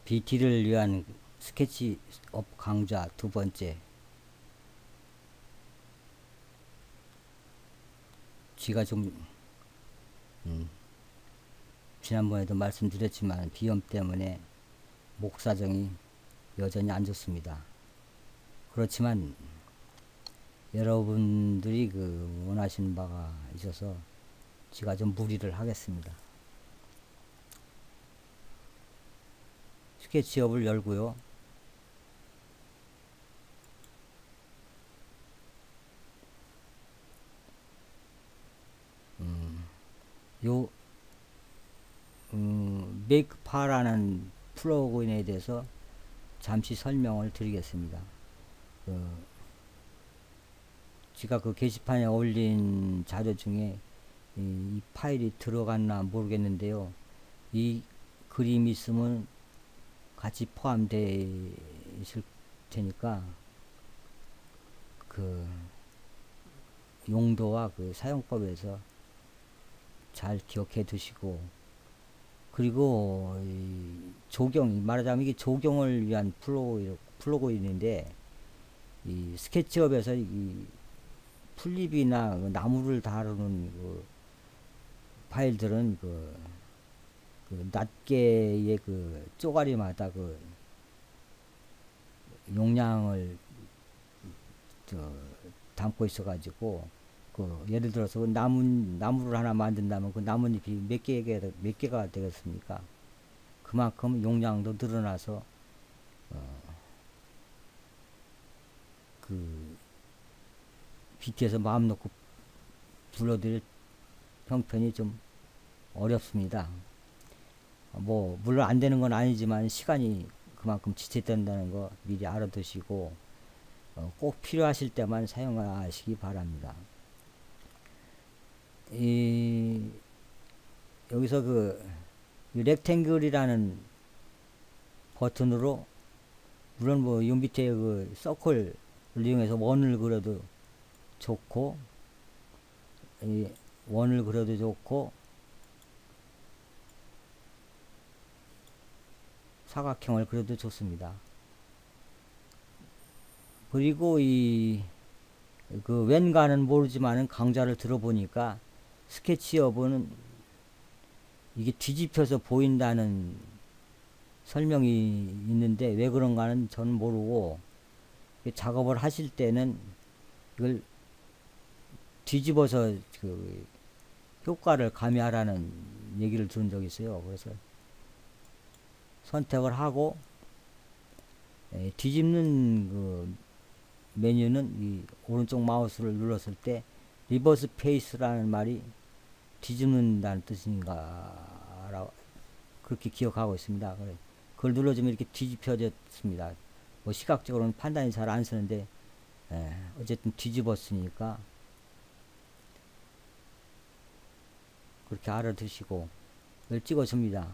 BT를 위한 스케치업 강좌 두 번째. 쥐가 좀 지난번에도 말씀드렸지만 비염 때문에 목 사정이 여전히 안 좋습니다. 그렇지만 여러분들이 원하시는 바가 있어서 제가 좀 무리를 하겠습니다. 스케치업을 열고요. 요 메이크파라는 플러그인에 대해서 잠시 설명을 드리겠습니다. 제가 게시판에 올린 자료 중에 이 파일이 들어갔나 모르겠는데요. 이 그림이 있으면 같이 포함되어 있을 테니까 용도와 사용법에서 잘 기억해 두시고, 그리고 말하자면 이게 조경을 위한 플러그인인데, 이 스케치업에서 이 풀잎이나 나무를 다루는 파일들은 낱개의 쪼가리마다 용량을 담고 있어가지고, 예를 들어서 나무를 하나 만든다면 나뭇잎이 몇 개가 되겠습니까? 그만큼 용량도 늘어나서 BT에서 마음 놓고 불러드릴 형편이 좀 어렵습니다. 물론 안 되는 건 아니지만 시간이 그만큼 지체된다는 거 미리 알아두시고 꼭 필요하실 때만 사용하시기 바랍니다. 여기서 렉탱글이라는 버튼으로, 물론 요 밑에 서클을 이용해서 원을 그려도 좋고, 사각형을 그려도 좋습니다. 그리고 왠가는 모르지만은 강좌를 들어보니까 스케치업은 이게 뒤집혀서 보인다는 설명이 있는데, 왜 그런가는 저는 모르고, 작업을 하실 때는 이걸 뒤집어서 효과를 가미하라는 얘기를 들은 적이 있어요. 그래서 선택을 하고, 뒤집는 메뉴는 이 오른쪽 마우스를 눌렀을 때 리버스 페이스라는 말이 뒤집는다는 뜻인가, 그렇게 기억하고 있습니다. 그걸 눌러주면 이렇게 뒤집혀졌습니다. 시각적으로는 판단이 잘 안 서는데, 어쨌든 뒤집었으니까 그렇게 알아두시고 이걸 찍어줍니다.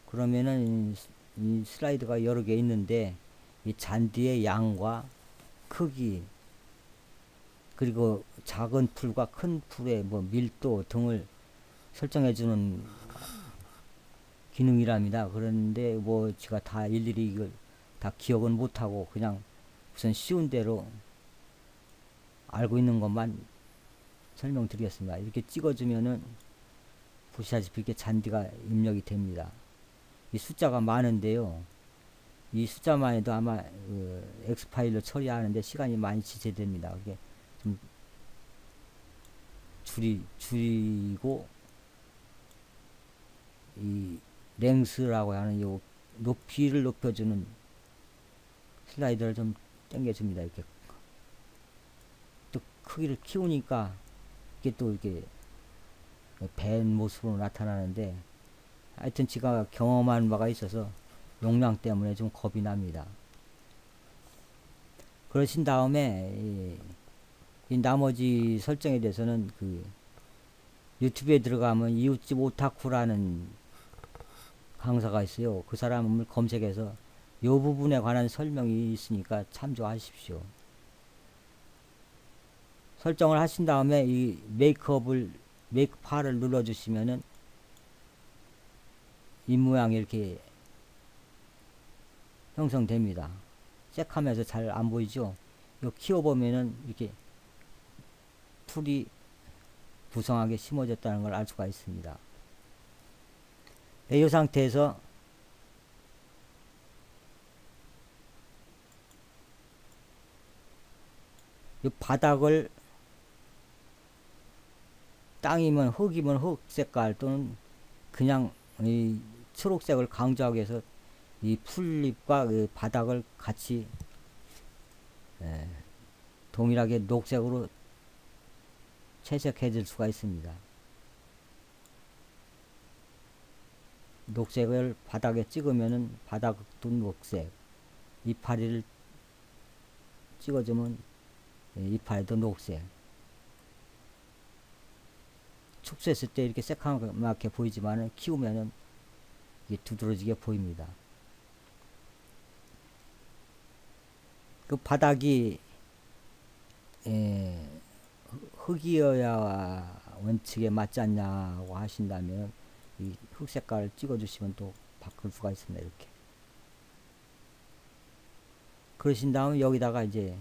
그러면은 이 슬라이드가 여러 개 있는데, 이 잔디의 양과 크기, 그리고 작은 풀과 큰 풀의 밀도 등을 설정해주는 기능이랍니다. 그런데 제가 다 일일이 이걸 다 기억은 못하고 그냥 우선 쉬운 대로 알고 있는 것만 설명드리겠습니다. 이렇게 찍어주면은 보시다시피 이렇게 잔디가 입력이 됩니다. 이 숫자가 많은데요. 이 숫자만 해도 아마 X파일로 처리하는데 시간이 많이 지체됩니다. 그게 좀 줄이고, 이 랭스라고 하는 요 높이를 높여주는 슬라이드를 좀 당겨줍니다. 이렇게 또 크기를 키우니까 이게 또 이렇게 밴 모습으로 나타나는데, 하여튼 제가 경험한 바가 있어서 용량 때문에 좀 겁이 납니다. 그러신 다음에 이 나머지 설정에 대해서는 유튜브에 들어가면 이웃집 오타쿠라는 강사가 있어요. 그 사람을 검색해서 이 부분에 관한 설명이 있으니까 참조하십시오. 설정을 하신 다음에 이 메이크파를 눌러주시면은 이 모양이 이렇게 형성됩니다. 새카매서 잘 안 보이죠? 이거 키워보면은 이렇게 풀이 부성하게 심어졌다는 걸 알 수가 있습니다. 이 상태에서 이 바닥을 땅이면 흙이면 흙 색깔 또는 그냥 이 초록색을 강조하기 위해서 이 풀잎과 그 바닥을 같이 동일하게 녹색으로 채색해 줄 수가 있습니다. 녹색을 바닥에 찍으면은 바닥도 녹색, 이파리를 찍어주면 이파리도 녹색. 축소했을 때 이렇게 새카맣게 보이지만은 키우면은 이게 두드러지게 보입니다. 그 바닥이 흙이어야 원칙에 맞지 않냐고 하신다면 이 흙 색깔을 찍어 주시면 또 바꿀 수가 있습니다. 이렇게 그러신 다음에 여기다가 이제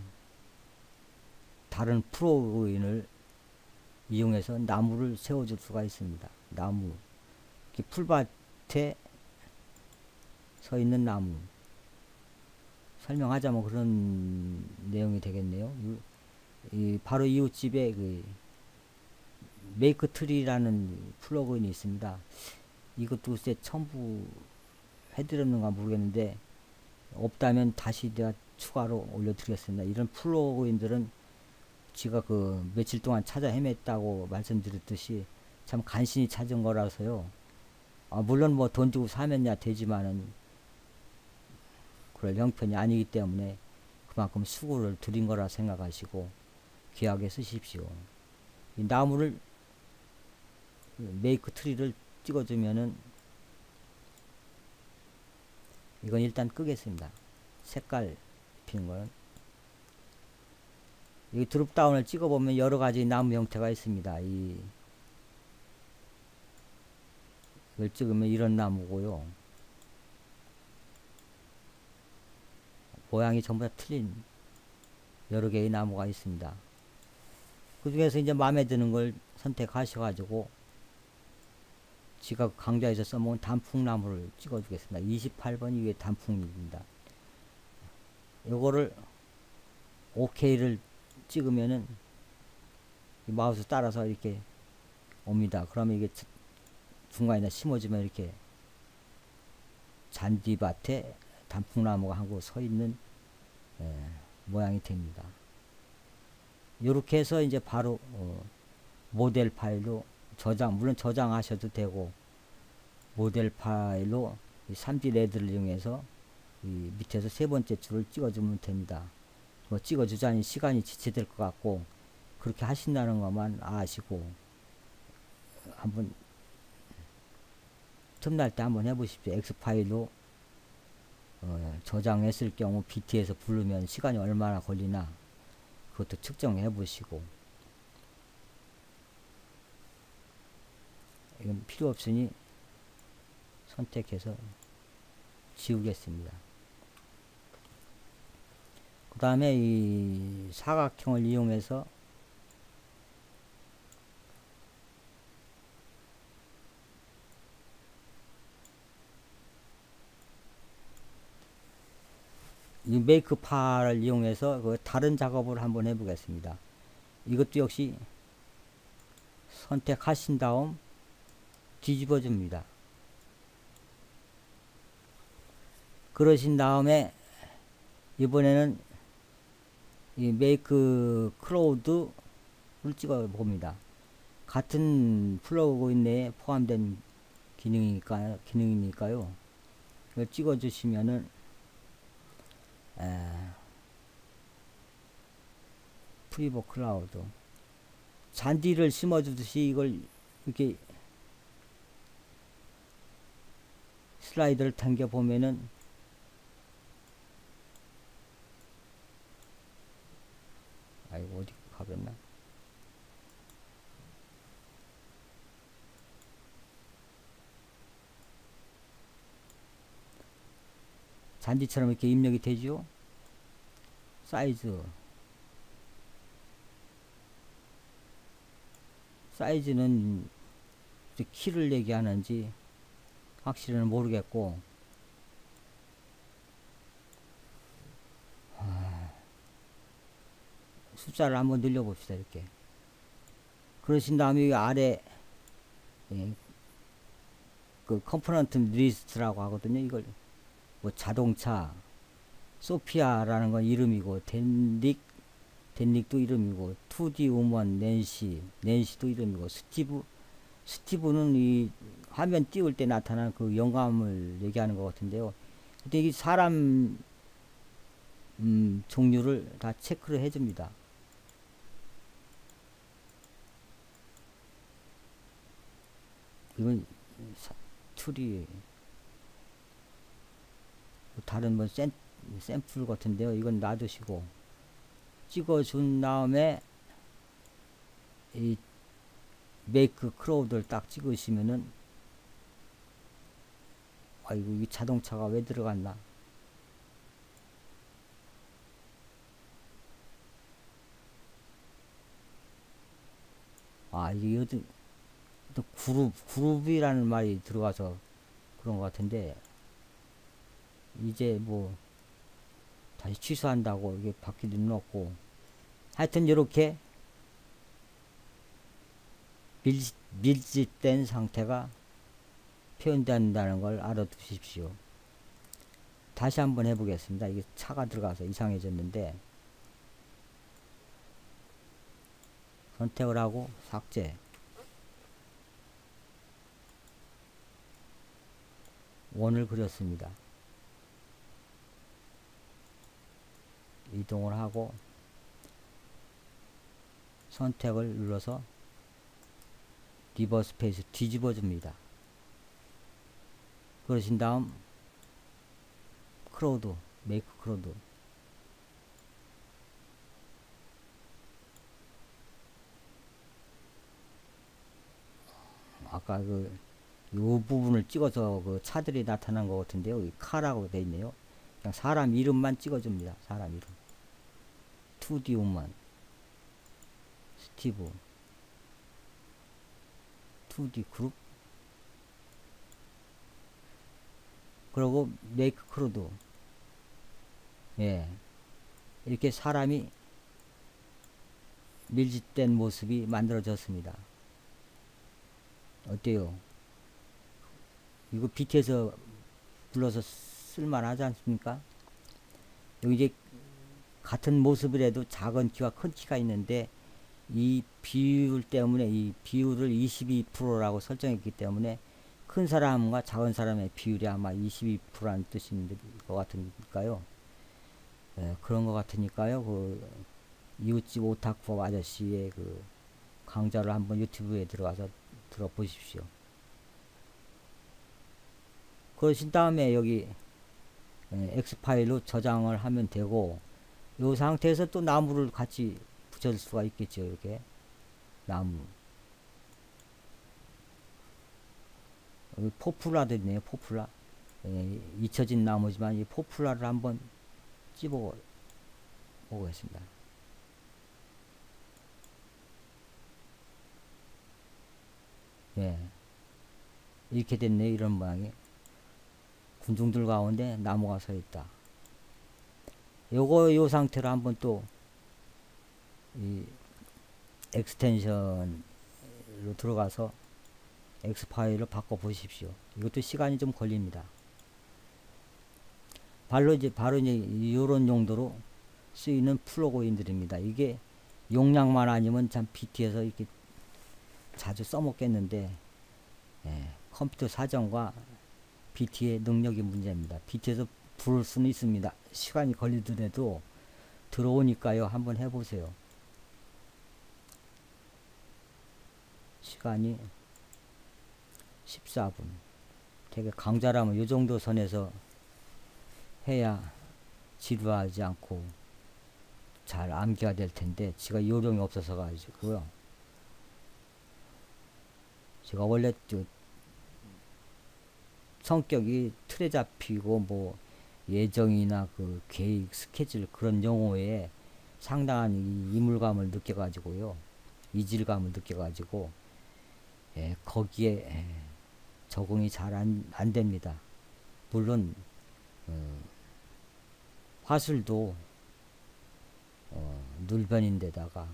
다른 프로그인을 이용해서 나무를 세워줄 수가 있습니다. 나무, 이렇게 풀밭에 서 있는 나무 설명하자면 그런 내용이 되겠네요. 바로 이웃집에 그 메이크 트리라는 플러그인이 있습니다. 이것도 글쎄 첨부 해드렸는가 모르겠는데 없다면 다시 내가 추가로 올려드리겠습니다. 이런 플러그인들은 제가 그 며칠 동안 찾아 헤맸다고 말씀드렸듯이 참 간신히 찾은 거라서요. 물론 뭐 돈 주고 사면야 되지만은 그럴 형편이 아니기 때문에 그만큼 수고를 드린 거라 생각하시고 귀하게 쓰십시오. 이 나무를 메이크 트리를 찍어주면은 이건 일단 끄겠습니다. 색깔 입히는 거는 이 드롭다운을 찍어보면 여러가지 나무 형태가 있습니다. 이걸 찍으면 이런 나무고요. 모양이 전부 다 틀린 여러 개의 나무가 있습니다. 그 중에서 이제 마음에 드는 걸 선택하셔가지고 지가 강좌에서 써먹은 단풍나무를 찍어주겠습니다. 28번이 위에 단풍입니다. 요거를 OK를 찍으면은 이 마우스 따라서 이렇게 옵니다. 그러면 이게 중간에다 심어주면 이렇게 잔디밭에 단풍나무가 하고 서 있는 모양이 됩니다. 이렇게 해서 이제 바로 모델 파일로 물론 저장하셔도 되고 모델 파일로 3D 레드를 이용해서 이 밑에서 세 번째 줄을 찍어주면 됩니다. 뭐 찍어주자니 시간이 지체될 것 같고 그렇게 하신다는 것만 아시고 한번 틈날 때 한번 해보십시오. X파일로 저장했을 경우 BT에서 부르면 시간이 얼마나 걸리나 그것도 측정해 보시고 이건 필요 없으니 선택해서 지우겠습니다. 그 다음에 이 사각형을 이용해서 이 메이크 파를 이용해서 그 다른 작업을 한번 해보겠습니다. 이것도 역시 선택하신 다음 뒤집어 줍니다. 그러신 다음에 이번에는 이 메이크 클라우드를 찍어 봅니다. 같은 플러그인 내에 포함된 기능이니까요. 이걸 찍어 주시면은 프리버 클라우드 잔디를 심어 주듯이 이걸 이렇게 슬라이드를 당겨 보면은 아이고 어디 가버렸나. 잔디처럼 이렇게 입력이 되죠. 사이즈는 키를 얘기하는지 확실히는 모르겠고, 숫자를 한번 늘려봅시다. 이렇게. 그러신 다음에 이 아래 그 컴포넌트 리스트라고 하거든요. 이걸 뭐 자동차, 소피아라는 건 이름이고, 댄릭도 이름이고, 2D 우먼 낸시도 이름이고, 스티브는 이 화면 띄울 때 나타나는 그 영감을 얘기하는 것 같은데요. 근데 이 사람 종류를 다 체크를 해줍니다. 이건 툴이 다른 뭐 샘플 같은데요. 이건 놔두시고 찍어준 다음에 이 메이크 크로우드를 딱 찍으시면은, 아이고 이 자동차가 왜 들어갔나. 이게 어떤 그룹이라는 말이 들어가서 그런 것 같은데, 이제 뭐 다시 취소한다고 이게 바퀴도 넣었고, 하여튼 이렇게 밀집된 상태가 표현된다는 걸 알아두십시오. 다시 한번 해보겠습니다. 이게 차가 들어가서 이상해졌는데, 선택을 하고 삭제, 원을 그렸습니다. 이동을 하고 선택을 눌러서 리버스 페이스 뒤집어 줍니다. 그러신 다음 크로우드, 메이크 크로우드, 아까 요 부분을 찍어서 그 차들이 나타난 것 같은데요. 이 카라고 되어 있네요. 그냥 사람 이름만 찍어줍니다. 사람 이름. 2D 우먼, 스티브, 2D 그룹, 그리고 메이크 크루드. 예, 이렇게 사람이 밀집된 모습이 만들어졌습니다. 어때요? 이거 BT에서 불러서 쓸만하지 않습니까? 여기 이제 같은 모습이라도 작은 키와 큰 키가 있는데, 이 비율 때문에 이 비율을 22%라고 설정했기 때문에 큰 사람과 작은 사람의 비율이 아마 22%라는 뜻인 것 같으니까요. 그런 것 같으니까요. 그 이웃집 오타쿠 아저씨의 그 강좌를 한번 유튜브에 들어가서 들어보십시오. 그러신 다음에 여기 X파일로 저장을 하면 되고, 이 상태에서 또 나무를 같이 붙여줄 수가 있겠죠. 이렇게 나무, 여기 포플라도 있네요. 포플라, 잊혀진 나무지만 이 포플라를 한번 찝어 보겠습니다. 이렇게 됐네요. 이런 모양이 군중들 가운데 나무가 서 있다. 요 상태로 한번 또 이 엑스텐션으로 들어가서 X 파일을 바꿔 보십시오. 이것도 시간이 좀 걸립니다. 바로 이제 이런 용도로 쓰이는 플러그인들입니다. 이게 용량만 아니면 참 BT에서 이렇게 자주 써먹겠는데, 컴퓨터 사정과 BT의 능력이 문제입니다. BT에서 부를 수는 있습니다. 시간이 걸리더라도 들어오니까요. 한번 해보세요. 시간이 14분. 되게 강좌라면 이 정도 선에서 해야 지루하지 않고 잘 암기가 될 텐데, 제가 요령이 없어서 가지고요. 제가 원래 성격이 틀에 잡히고 뭐 예정이나 그 계획, 스케줄 그런 용어에 상당한 이물감을 느껴가지고요. 이질감을 느껴가지고 거기에 적응이 잘 안 됩니다. 물론 화술도 눌변인데다가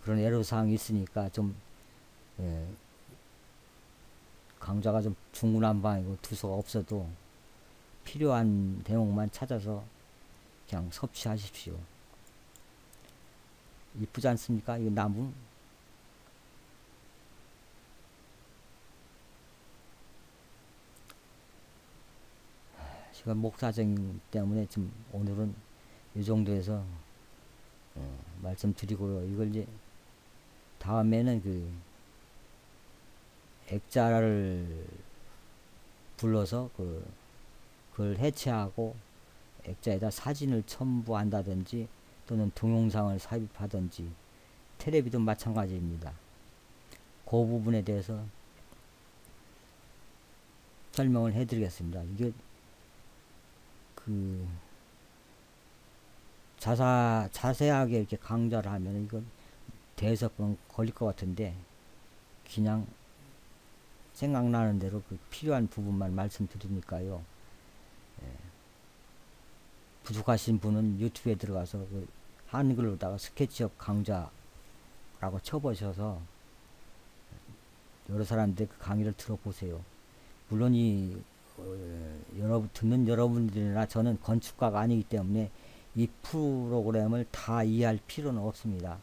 그런 애로사항이 있으니까 좀 강좌가 좀 중구난방이고 두서가 없어도 필요한 대목만 찾아서 그냥 섭취하십시오. 이쁘지 않습니까? 이 나무? 시간 목사정 때문에 좀 오늘은 이 정도에서 말씀드리고요. 이걸 이제 다음에는 그 액자를 불러서 그걸 해체하고 액자에다 사진을 첨부한다든지 또는 동영상을 삽입하든지 텔레비도 마찬가지입니다. 그 부분에 대해서 설명을 해드리겠습니다. 이게 그 자세하게 이렇게 강좌를 하면 이건 대여섯번 걸릴 것 같은데 그냥 생각나는 대로 그 필요한 부분만 말씀드리니까요. 부족하신 분은 유튜브에 들어가서 그 한글로다가 스케치업 강좌라고 쳐보셔서 여러 사람들 그 강의를 들어보세요. 물론 듣는 여러분들이나 저는 건축가가 아니기 때문에 이 프로그램을 다 이해할 필요는 없습니다.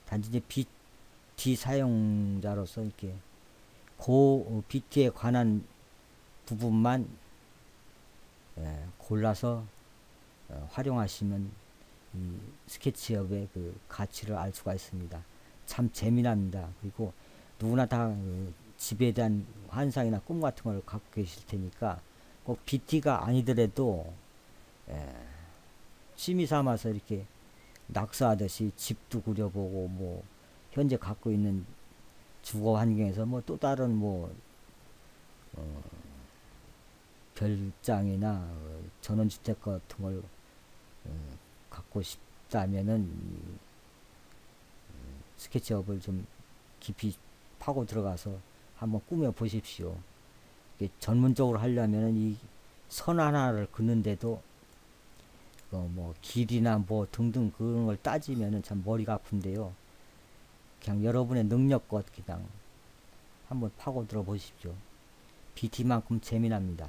단지 이제 BT 사용자로서 이렇게 BT에 관한 부분만 골라서 활용하시면 이 스케치업의 그 가치를 알 수가 있습니다. 참 재미납니다. 그리고 누구나 다 집에 대한 환상이나 꿈 같은 걸 갖고 계실 테니까 꼭 BT가 아니더라도 취미 삼아서 이렇게 낙서하듯이 집도 그려보고 뭐 현재 갖고 있는 주거 환경에서 뭐 또 다른 뭐 별장이나 전원주택 같은 걸 갖고 싶다면은 스케치업을 좀 깊이 파고 들어가서 한번 꾸며 보십시오. 전문적으로 하려면은 이 선 하나를 긋는데도 뭐 길이나 뭐 등등 그런 걸 따지면은 참 머리가 아픈데요. 그냥 여러분의 능력껏 그냥 한번 파고 들어 보십시오. BT만큼 재미납니다.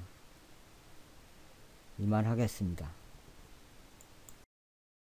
이만 하겠습니다.